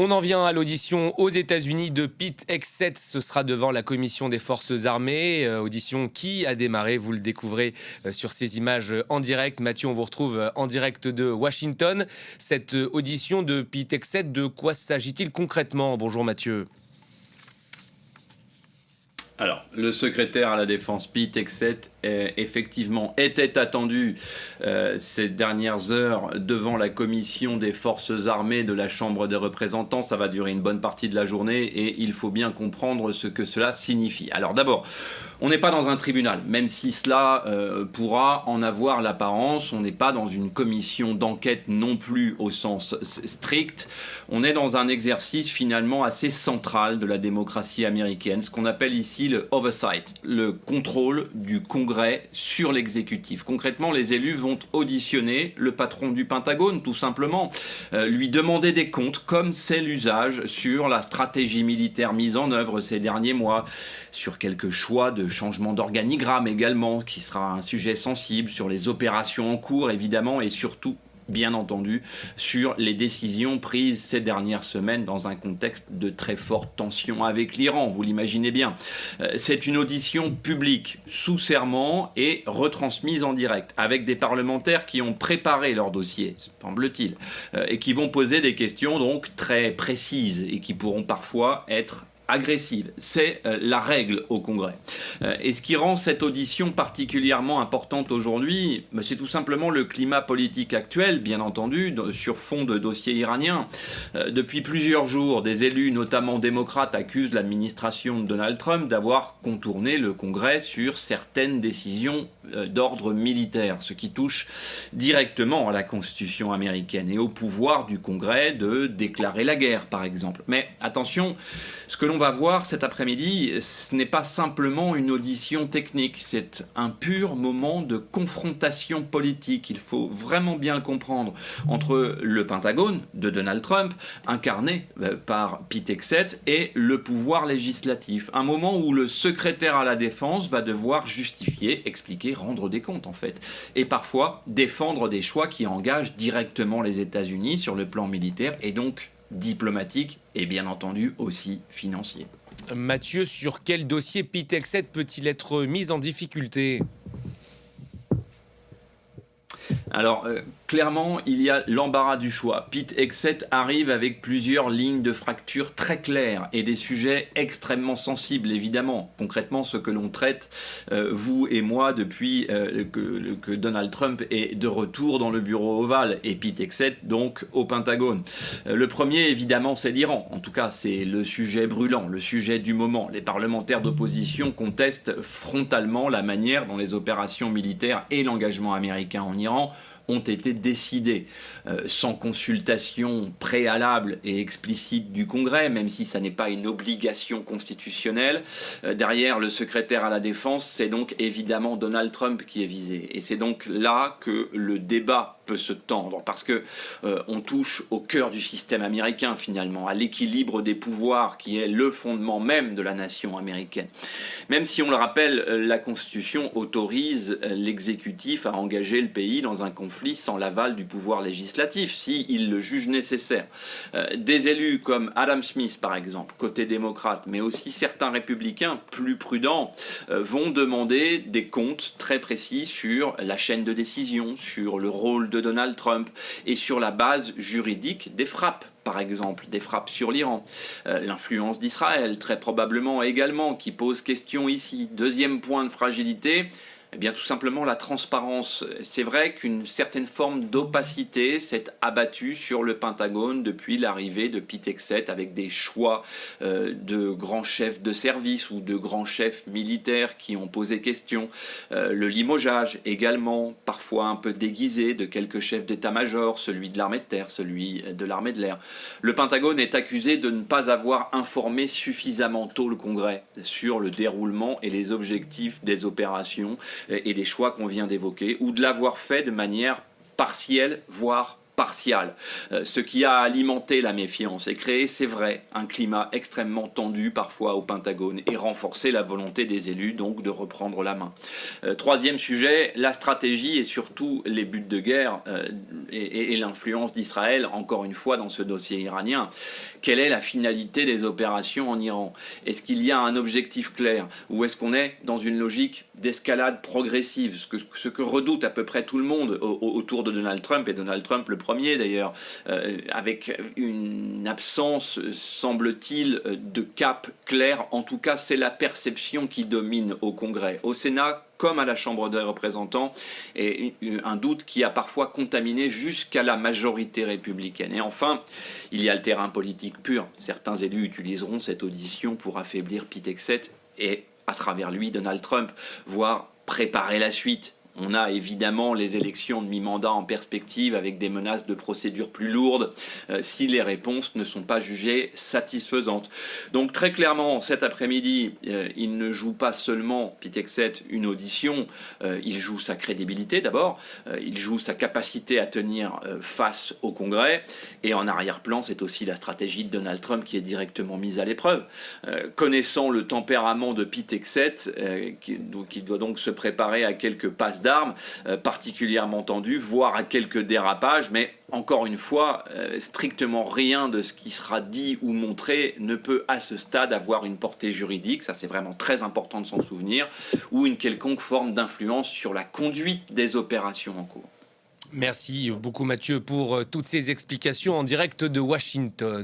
On en vient à l'audition aux États-Unis de Pete Hegseth. Ce sera devant la Commission des Forces armées. Audition qui a démarré, vous le découvrez sur ces images en direct. Mathieu, on vous retrouve en direct de Washington. Cette audition de Pete Hegseth, de quoi s'agit-il concrètement? Bonjour Mathieu. Alors, le secrétaire à la Défense, Pete Hegseth, effectivement, était attendu ces dernières heures devant la Commission des Forces armées de la Chambre des représentants. Ça va durer une bonne partie de la journée et il faut bien comprendre ce que cela signifie. Alors d'abord, on n'est pas dans un tribunal, même si cela pourra en avoir l'apparence. On n'est pas dans une commission d'enquête non plus au sens strict. On est dans un exercice finalement assez central de la démocratie américaine, ce qu'on appelle ici le oversight, le contrôle du Congrès sur l'exécutif. Concrètement, les élus vont auditionner le patron du Pentagone, tout simplement, lui demander des comptes, comme c'est l'usage sur la stratégie militaire mise en œuvre ces derniers mois, sur quelques choix de changement d'organigramme également, qui sera un sujet sensible, sur les opérations en cours évidemment, et surtout, bien entendu, sur les décisions prises ces dernières semaines dans un contexte de très forte tension avec l'Iran, vous l'imaginez bien. C'est une audition publique, sous serment et retransmise en direct, avec des parlementaires qui ont préparé leur dossier, semble-t-il, et qui vont poser des questions donc très précises et qui pourront parfois être agressive. C'est la règle au Congrès. Et ce qui rend cette audition particulièrement importante aujourd'hui, c'est tout simplement le climat politique actuel, bien entendu, sur fond de dossier iranien. Depuis plusieurs jours, des élus, notamment démocrates, accusent l'administration de Donald Trump d'avoir contourné le Congrès sur certaines décisions d'ordre militaire, ce qui touche directement à la Constitution américaine et au pouvoir du Congrès de déclarer la guerre, par exemple. Mais attention, ce que l'on va voir cet après-midi, ce n'est pas simplement une audition technique, c'est un pur moment de confrontation politique, il faut vraiment bien le comprendre, entre le Pentagone de Donald Trump, incarné par Pete Hegseth, et le pouvoir législatif. Un moment où le secrétaire à la Défense va devoir justifier, expliquer, rendre des comptes en fait, et parfois défendre des choix qui engagent directement les États-Unis sur le plan militaire et donc diplomatique et bien entendu aussi financier. Mathieu, sur quel dossier Pete Hegseth peut-il être mis en difficulté ? Alors, clairement, il y a l'embarras du choix. Pete Hegseth arrive avec plusieurs lignes de fracture très claires et des sujets extrêmement sensibles, évidemment. Concrètement, ce que l'on traite, vous et moi, depuis que Donald Trump est de retour dans le bureau ovale et Pete Hegseth, donc, au Pentagone. Le premier, évidemment, c'est l'Iran. En tout cas, c'est le sujet brûlant, le sujet du moment. Les parlementaires d'opposition contestent frontalement la manière dont les opérations militaires et l'engagement américain en Iran ont été décidés sans consultation préalable et explicite du Congrès, même si ça n'est pas une obligation constitutionnelle. Derrière le secrétaire à la Défense, c'est donc évidemment Donald Trump qui est visé. Et c'est donc là que le débat peut se tendre, parce que on touche au cœur du système américain finalement, à l'équilibre des pouvoirs qui est le fondement même de la nation américaine. Même si on le rappelle, la Constitution autorise l'exécutif à engager le pays dans un conflit sans l'aval du pouvoir législatif, s'il le juge nécessaire. Des élus comme Adam Smith, par exemple, côté démocrate, mais aussi certains républicains plus prudents, vont demander des comptes très précis sur la chaîne de décision, sur le rôle de Donald Trump et sur la base juridique des frappes. Par exemple, des frappes sur l'Iran, l'influence d'Israël, très probablement également, qui pose question ici. Deuxième point de fragilité, eh bien, tout simplement la transparence. C'est vrai qu'une certaine forme d'opacité s'est abattue sur le Pentagone depuis l'arrivée de Pete Hegseth, avec des choix de grands chefs de service ou de grands chefs militaires qui ont posé question. Le limogeage également, parfois un peu déguisé, de quelques chefs d'état-major, celui de l'armée de terre, celui de l'armée de l'air. Le Pentagone est accusé de ne pas avoir informé suffisamment tôt le Congrès sur le déroulement et les objectifs des opérations et des choix qu'on vient d'évoquer, ou de l'avoir fait de manière partielle, voire partial, ce qui a alimenté la méfiance et créé, c'est vrai, un climat extrêmement tendu parfois au Pentagone et renforcé la volonté des élus donc de reprendre la main. Troisième sujet, la stratégie et surtout les buts de guerre et l'influence d'Israël, encore une fois dans ce dossier iranien. Quelle est la finalité des opérations en Iran? Est-ce qu'il y a un objectif clair ou est-ce qu'on est dans une logique d'escalade progressive, ce que redoute à peu près tout le monde autour de Donald Trump, et Donald Trump le premier d'ailleurs, avec une absence, semble-t-il, de cap clair. En tout cas, c'est la perception qui domine au Congrès, au Sénat comme à la Chambre des représentants, et un doute qui a parfois contaminé jusqu'à la majorité républicaine. Et enfin, il y a le terrain politique pur. Certains élus utiliseront cette audition pour affaiblir Pete Hegseth et, à travers lui, Donald Trump, voire préparer la suite. On a évidemment les élections de mi-mandat en perspective avec des menaces de procédures plus lourdes si les réponses ne sont pas jugées satisfaisantes. Donc très clairement, cet après-midi, il ne joue pas seulement, Pete Hegseth, une audition, il joue sa crédibilité d'abord, il joue sa capacité à tenir face au Congrès, et en arrière-plan, c'est aussi la stratégie de Donald Trump qui est directement mise à l'épreuve. Connaissant le tempérament de Pete Hegseth, qui doit donc se préparer à quelques passes d'armes particulièrement tendues, voire à quelques dérapages, mais encore une fois, strictement rien de ce qui sera dit ou montré ne peut à ce stade avoir une portée juridique, ça c'est vraiment très important de s'en souvenir, ou une quelconque forme d'influence sur la conduite des opérations en cours. Merci beaucoup Mathieu pour toutes ces explications en direct de Washington.